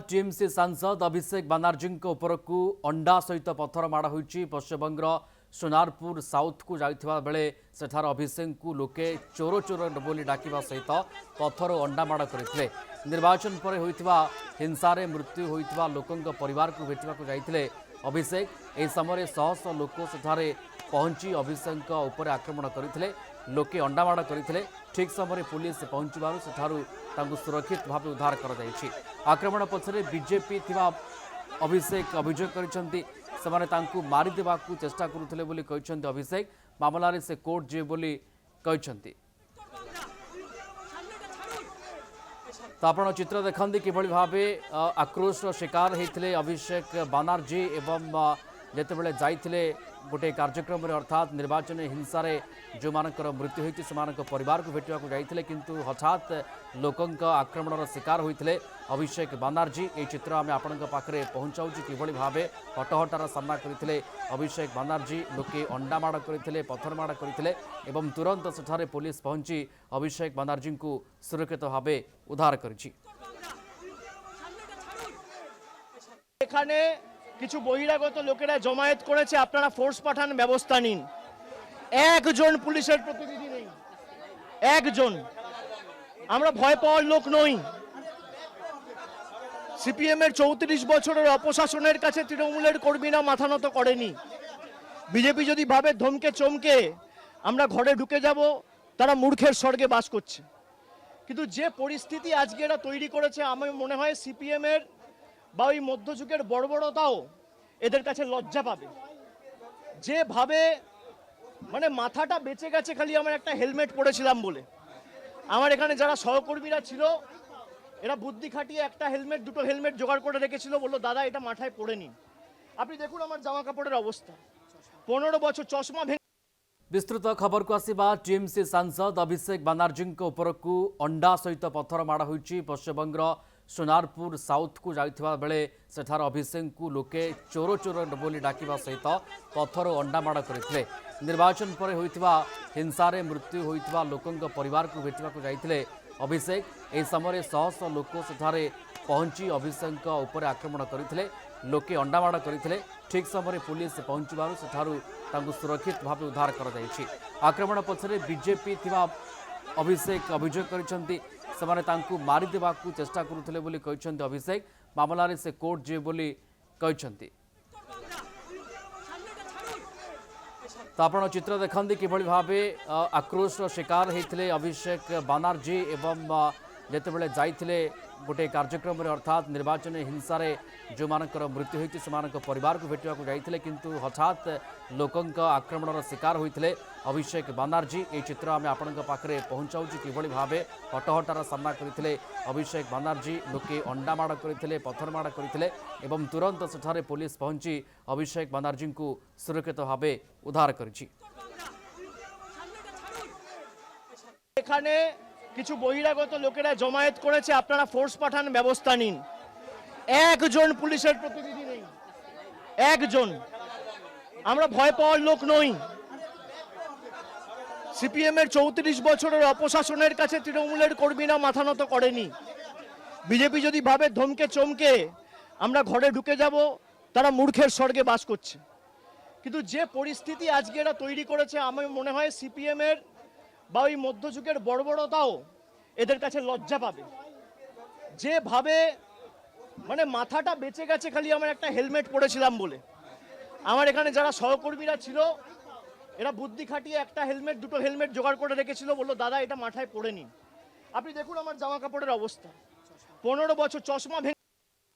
TMC सांसद अभिषेक बानर्जी उपरकू अंडा सहित पत्थर माड़ होती। पश्चिमबंगर सोनारपुर साउथ को जाइथिबा बेले सेठार अभिषेक को लोके चोर चोर बोली डाकिबा सहित पत्थर और अंडा माड़ करथिले। निर्वाचन पर होइथिबा हिंसारे मृत्यु होइथिबा लोकंक परिवार को भेटिबाकू जाइथिले अभिषेक। एही समय शह शह लोक सेठारे पहुंची अभिषेक उपर आक्रमण करथिले। लोके अंडा माड़ करथिले। ठीक समय पुलिस पहुंचबारु सेठारु तांकु सुरक्षित भाव उद्धार कर जाइछि। आक्रमण पछरे बीजेपी थिबा अभिषेक अभियोग करिसंती। सेमाने तांकु मारि देबाकू चेष्टा करुथिले बोली कहिसंती अभिषेक। मामलारे से कोर्ट जे बोली कहिसंती। तो आपण चित्र देखंती किभଳି भाबे आक्रोशर शिकार होते अभिषेक बानर्जी एवं जितेबाला जाइथिले गोटे कार्यक्रम अर्थात निर्वाचन हिंसारे जो मानकर मृत्यु होती से परिवार को भेटा जाइथिले किंतु हठात लोकंक आक्रमणर शिकार होते अभिषेक बानर्जी। ये चित्र आम आपण पाखे पहुँचाऊँ किभଳି भाबे हटहटार सामना करते अभिषेक बानर्जी। लोके अंडा माड़ करते पत्थर माड़ करते एवं तुरंत सेठारे पुलिस पहुंची अभिषेक बानर्जी को सुरक्षित भाव उद्धार करिछि। এখানে কিছু বহিরাগত লোকেরা জমায়েত করেছে, আপনারা ফোর্স পাঠান, ব্যবস্থা নিন। একজন পুলিশের প্রতিনিধি নেই, একজন। আমরা ভয় পাওয়ার লোক নই। সিপিএম এর 34 বছরের অপশাসনের কাছে তৃণমূলের কর্মীরা মাথা নত করেনি। বিজেপি যদি ভাবে ধমকে চমকে আমরা ঘরে ঢুকে যাব, তারা মূর্খের স্বর্গে বাস করছে। কিন্তু যে পরিস্থিতি আজকে এরা তৈরি করেছে, আমার মনে হয় সিপিএম এর বা ওই মধ্যযুগের বর্বরতাও এদের কাছে লজ্জা পাবে। যেভাবে মানে মাথাটা বেঁচে গেছে খালি আমার একটা হেলমেট পরেছিলাম বলে। আমার এখানে যারা সহকর্মীরা ছিল এরা বুদ্ধি খাটিয়ে একটা হেলমেট দুটো হেলমেট জোগাড় করে রেখেছিল, বললো দাদা এটা মাথায় পরে নিন। আপনি দেখুন আমার জামা কাপড়ের অবস্থা। 15 বছর চশমা ভেঙে। विस्तृत खबर को आसिबा टीएमसी सांसद अभिषेक बानर्जी उपरकू अंडा सहित पत्थर माड़ होती। पश्चिमबंगर सोनारपुर साउथ को जाइथिबा बेले सेठार अभिषेक को लोके चोर चोर बोली डाकिबा सहित पत्थर और अंडा माड़ करथिले। निर्वाचन पर होइथिबा हिंसारे मृत्यु होइथिबा लोकंक परिवार को भेटिबाकू जाइथिले अभिषेक। एही समय शह शह लोक सेठारे पहुंची अभिषेक उपर आक्रमण करथिले। लोके अंडा माड़ करथिले। ठीक समय पुलिस पहुंचबारु सेठारु तांकु सुरक्षित भाव उद्धार कर जाइछि। आक्रमण पछरे बीजेपी थिबा अभिषेक अभियोग करिसंती। सेमाने तांकु मारि देबाकू चेष्टा करुथिले बोली कहिसंती अभिषेक। मामलारे से कोर्ट जे बोली कहिसंती। तो आपण चित्र देखंती किभଳି भाबे आक्रोशर शिकार होते अभिषेक बानर्जी एवं जितेबाला जाइथिले गोटे कार्यक्रम अर्थात निर्वाचन हिंसारे जो मानकर मृत्यु होती से परिवार को भेटा जाइथिले किंतु हठात लोकंक आक्रमणर शिकार होते अभिषेक बानर्जी। ये चित्र आम आपण पाखे पहुँचाऊँ किभଳି भाबे हटहटार सामना करते अभिषेक बानर्जी। लोके अंडा माड़ करते पत्थर माड़ करते एवं तुरंत सेठारे पुलिस पहुंची अभिषेक बानर्जी को सुरक्षित भाव उद्धार करिछि। এখানে কিছু বহিরাগত লোকেরা জমায়েত করেছে, আপনারা ফোর্স পাঠান, ব্যবস্থা নিন। একজন পুলিশের প্রতিনিধি নেই, একজন। আমরা ভয় পাওয়ার লোক নই। সিপিএম এর 34 বছরের অপশাসনের কাছে তৃণমূলের কর্মীরা মাথা নত করেনি। বিজেপি যদি ভাবে ধমকে চমকে আমরা ঘরে ঢুকে যাব, তারা মূর্খের স্বর্গে বাস করছে। কিন্তু যে পরিস্থিতি আজকে এরা তৈরি করেছে, আমার মনে হয় সিপিএম এর বা ওই মধ্যযুগের বর্বরতাও এদের কাছে লজ্জা পাবে। যেভাবে মানে মাথাটা বেঁচে গেছে খালি আমার একটা হেলমেট পরেছিলাম বলে। আমার এখানে যারা সহকর্মীরা ছিল এরা বুদ্ধি খাটিয়ে একটা হেলমেট দুটো হেলমেট জোগাড় করে রেখেছিল, বললো দাদা এটা মাথায় পরে নিন। আপনি দেখুন আমার জামা কাপড়ের অবস্থা। 15 বছর চশমা ভেঙে